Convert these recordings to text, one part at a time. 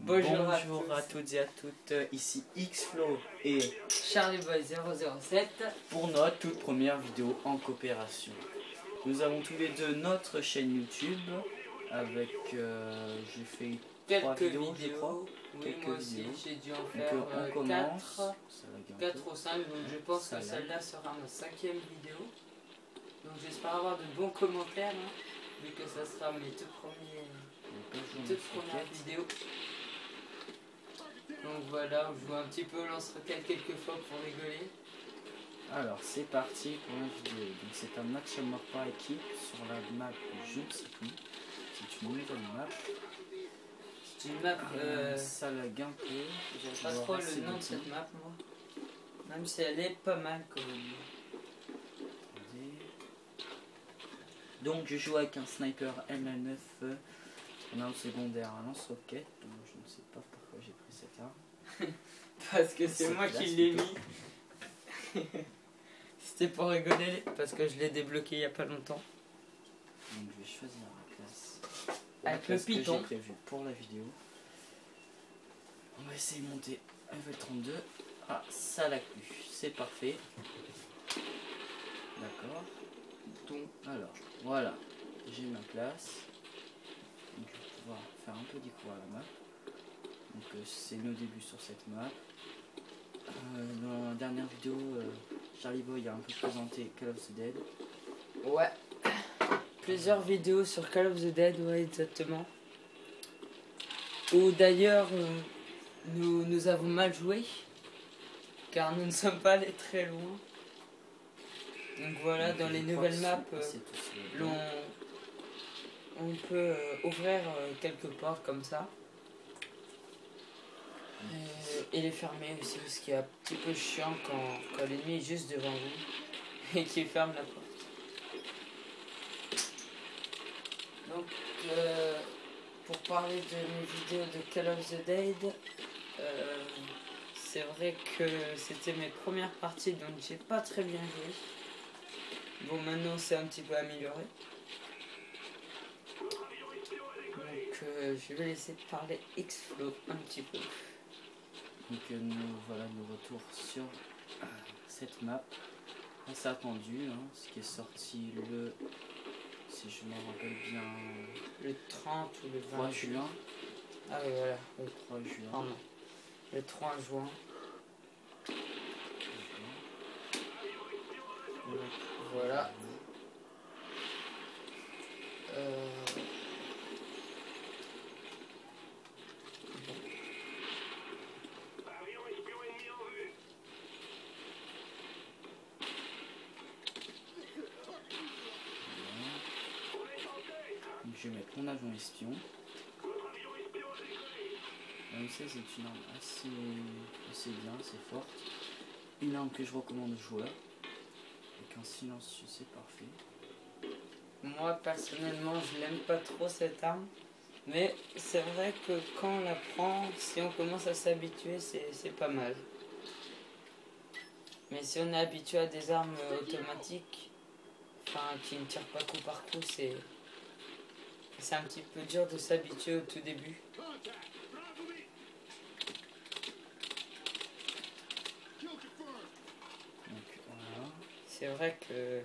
Bonjour à toutes et à toutes, ici Xflow et Charlieboy007 pour notre toute première vidéo en coopération. Nous avons tous les deux notre chaîne YouTube avec, j'ai fait quelques vidéos, vidéos, je crois. Oui, Quelques moi aussi vidéos. j'ai dû en Donc, faire on commence. 4 ou 5, donc je pense que celle-là sera ma 5e vidéo. Donc j'espère avoir de bons commentaires, hein, vu que ça sera mes toutes premières vidéos. Donc voilà, on joue un petit peu au lance-roquette quelques fois pour rigoler. Alors c'est parti pour la vidéo. Donc c'est un match à mort par équipe sur la map, je ne sais plus. C'est une nouvelle map. C'est une map ça lag un peu. J'aime pas trop le nom de cette map moi. Même si elle est pas mal quand même. Donc je joue avec un sniper ML9 en arme secondaire, un lance-roquette. Donc je ne sais pas pourquoi j'ai pris cette arme. Parce que c'est moi qui l'ai mis. C'était pour rigoler parce que je l'ai débloqué il n'y a pas longtemps. Donc je vais choisir la classe. Avec le python que j'ai prévu pour la vidéo. On va essayer de monter level 32. Ah, ça l'a plu. C'est parfait. D'accord. Donc, alors, voilà. J'ai ma classe. Donc je vais pouvoir faire un peu découvrir la map. Donc c'est nos débuts sur cette map. Dans la dernière vidéo, Charlieboy a un peu présenté Call of the Dead. Ouais. Plusieurs vidéos sur Call of the Dead, ouais, exactement. Ou d'ailleurs, nous avons mal joué, car nous ne sommes pas allés très loin. Donc voilà, dans les nouvelles maps, on peut ouvrir quelques portes comme ça. Et les fermer aussi, ce qui est un petit peu chiant quand l'ennemi est juste devant vous et qu'il ferme la porte. Donc, pour parler de mes vidéos de Call of the Dead, c'est vrai que c'était mes premières parties, donc j'ai pas très bien joué. Bon, maintenant c'est un petit peu amélioré. Donc, je vais laisser parler Xflow un petit peu. Donc voilà nos retours sur cette map. C'est attendu, hein, ce qui est sorti le, si je me rappelle bien, le 30 ou le 3 juin. Ah oui, voilà, le 3 juin. Pardon. Le 3 juin. Donc, voilà. Je vais mettre mon avion espion. Même ça c'est une arme assez bien, assez forte. Une arme que je recommande aux joueurs. Avec un silencieux, c'est parfait. Moi personnellement je l'aime pas trop cette arme. Mais c'est vrai que quand on la prend, si on commence à s'habituer, c'est pas mal. Mais si on est habitué à des armes automatiques, enfin qui ne tirent pas coup par coup, c'est un petit peu dur de s'habituer au tout début. Voilà. C'est vrai que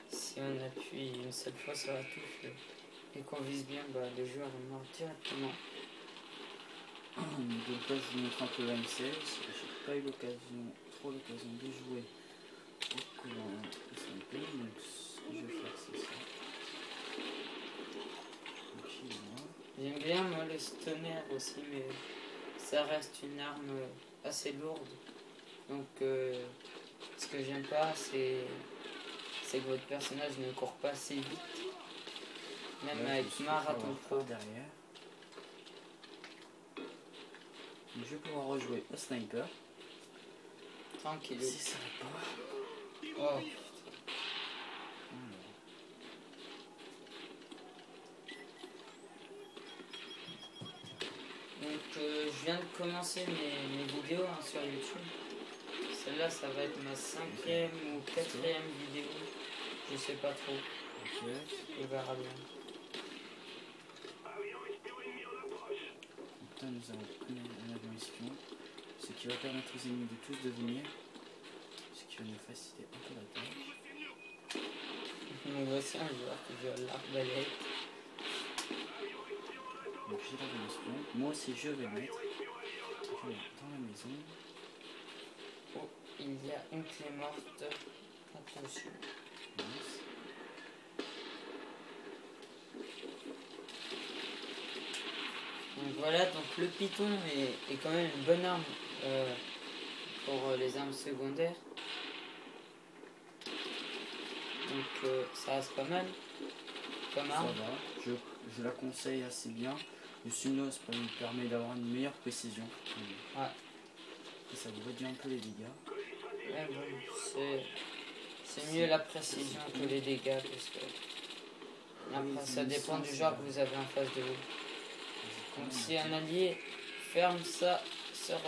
si on appuie une seule fois sur la touche et qu'on vise bien, bah, le joueur meurt directement. Donc là je vous montre un peu la M16. J'ai pas eu trop l'occasion de jouer au courant de SMP, donc ce que je vais faire c'est ça. J'aime bien moi le stunner aussi, mais ça reste une arme assez lourde. Donc ce que j'aime pas c'est que votre personnage ne court pas assez vite. Même là, avec Marathon Pro derrière. Donc, je vais pouvoir rejouer au sniper. Tranquille. Si ça va pas. Oh. Donc je viens de commencer mes vidéos sur YouTube. Celle-là ça va être ma 5e ou 4e vidéo. Je sais pas trop. On verra bien. putain, nous avons un avion espion, ce qui va permettre aux ennemis de tous devenir, ce qui va nous faciliter un peu la tâche. On voit aussi un joueur qui joue à l'arbalète. Donc j'ai l'avion espion. Moi aussi je vais mettre dans la maison. Oh, il y a une clé morte. Attention. Nice. Donc voilà, donc le python est quand même une bonne arme pour les armes secondaires. Donc ça reste pas mal comme arme. Ça va, je la conseille assez bien. Le Sunos lui permet d'avoir une meilleure précision. Ouais. Et ça vous réduit un peu les dégâts. Ouais, bon, c'est mieux la précision que les dégâts parce que après ça dépend du genre que vous avez en face de vous. Donc si un allié ferme ça sur,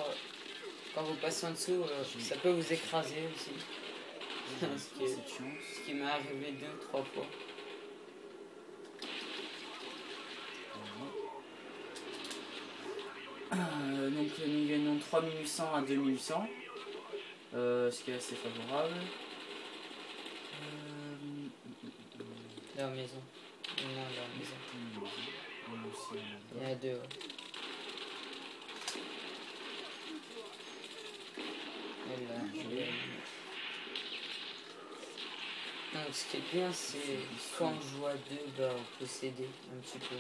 quand vous passez en dessous, ça peut vous écraser aussi. Ce qui m'est arrivé 2-3 fois. Donc nous gagnons 3800 à 2800, ce qui est assez favorable. Leur maison. Non, leur maison. Il y en a 2. Ouais. Donc ce qui est bien, c'est quand on joue à 2, bah, on peut s'aider un petit peu.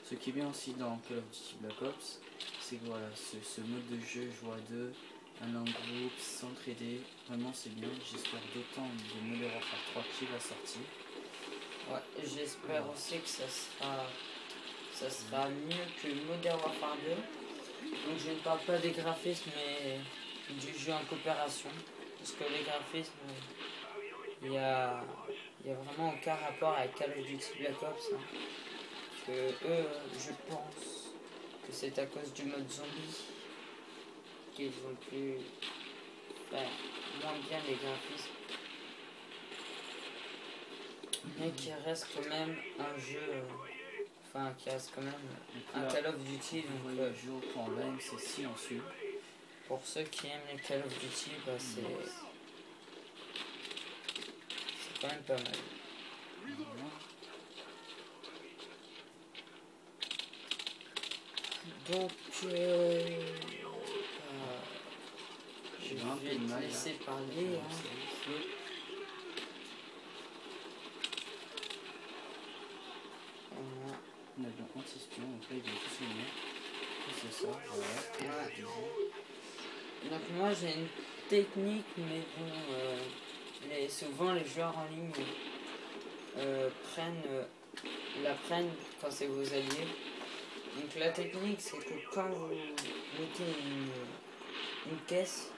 Ce qui est bien aussi dans Call of Duty Black Ops, c'est que voilà, ce mode de jeu, jouer à 2, aller en groupe, s'entraider, vraiment c'est bien. J'espère d'autant de Modern Warfare 3 qui va sortir. Ouais, j'espère aussi que ça sera mieux que Modern Warfare 2. Donc je ne parle pas des graphismes mais du jeu en coopération. Parce que les graphismes, il y a vraiment aucun rapport avec Call of Duty Black Ops. Hein. Que eux, je pense que c'est à cause du mode zombie qu'ils ont pu faire moins bien les graphismes. Mais qui reste quand même un jeu, enfin qui reste quand même un Call of Duty. Donc le jeu en ligne c'est silencieux. Pour ceux qui aiment les Call of Duty, bah, c'est quand même pas mal. Donc je vais te laisser parler. Hein. On a bien anti-espion, donc là ils vont tous venir. C'est ça, voilà. Ouais. Donc moi j'ai une technique, mais bon, souvent les joueurs en ligne la prennent quand c'est vos alliés. Donc la technique c'est que quand vous mettez une caisse,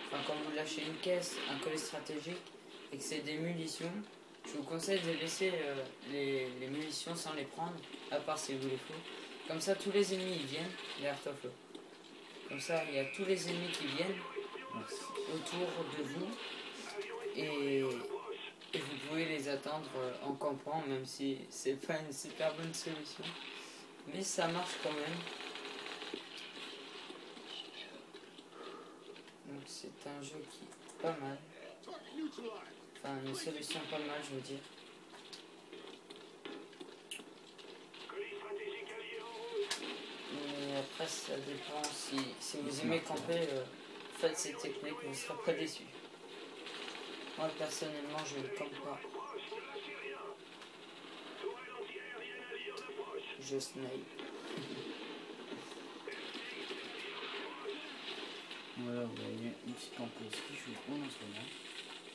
enfin quand vous lâchez une caisse, un colis stratégique, et que c'est des munitions, je vous conseille de laisser les munitions sans les prendre, à part si vous les faut. Comme ça tous les ennemis ils viennent, les Art of Law. Comme ça il y a tous les ennemis qui viennent autour de vous et vous pouvez les attendre en campant, même si c'est pas une super bonne solution. Mais ça marche quand même. Donc c'est un jeu qui est pas mal. Enfin une solution pas mal je veux dire. Mais après ça dépend si vous aimez camper, faites cette technique, vous ne serez pas déçus. Moi personnellement je ne campe pas. Je snipe. Voilà, vous voyez une petite campeuse qui joue en ce moment.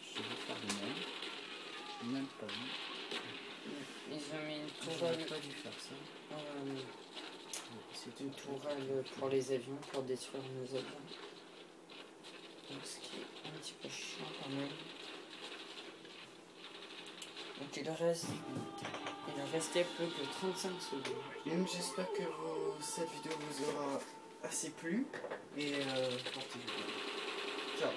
Je vais faire de même pas vu. Ils ont mis une tourelle. J'aurais pas dû faire ça. C'est une tourelle pour les avions, pour détruire nos avions. Donc ce qui est un petit peu chiant quand même. Donc il restait plus que 35 secondes. J'espère que cette vidéo vous aura assez plu et portez-vous bien. Ciao.